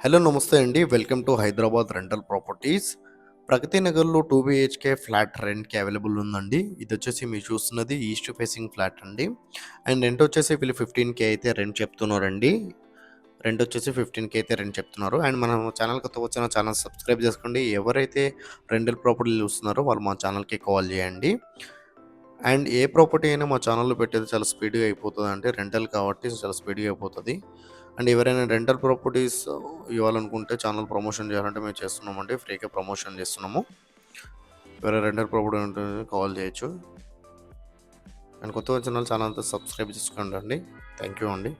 Hello నమస్తే అండి. Welcome to Hyderabad rental properties. ప్రగతి నగర్‌లో 2 బీహెచ్‌కే ఫ్లాట్ రెంట్‌కి అవైలబుల్ ఉందండి. ఇదొచ్చేసి మీరు చూస్తున్నది ఈస్ట్ ఫేసింగ్ ఫ్లాట్ అండి. అండ్ రెంట్ వచ్చేసి వీళ్ళు 15,000 అయితే రెంట్ చెప్తున్నారండి. రెంట్ వచ్చేసి 15,000 అయితే రెంట్ చెప్తున్నారు. అండ్ మన ఛానల్ కొత్తగా వచ్చిన ఛానల్ సబ్స్క్రైబ్ చేసుకోండి. ఎవరైతే రెంటల్ ప్రాపర్టీలు చూస్తున్నారో వాళ్ళు మా ఛానల్‌కి కాల్ చేయండి. అండ్ ఏ ప్రాపర్టీ అయినా మా ఛానల్‌లో పెట్టేది చాలా స్పీడ్‌గా అయిపోతదండి. రెంటల్ కాబట్టి చాలా స్పీడ్‌గా అయిపోతది. అండ్ ఎవరైనా రెంటల్ ప్రాపర్టీస్ ఇవ్వాలనుకుంటే ఛానల్ ప్రమోషన్ చేయాలంటే మేము చేస్తున్నామండి. ఫ్రీగా ప్రమోషన్ చేస్తున్నాము. ఎవరైనా రెంటల్ ప్రాపర్టీ ఉంటే కాల్ చేయొచ్చు. అండ్ కొత్తగా వచ్చిన వాళ్ళు ఛానల్ సబ్స్క్రైబ్ చేసుకోండి అండి. థ్యాంక్ యూ అండి.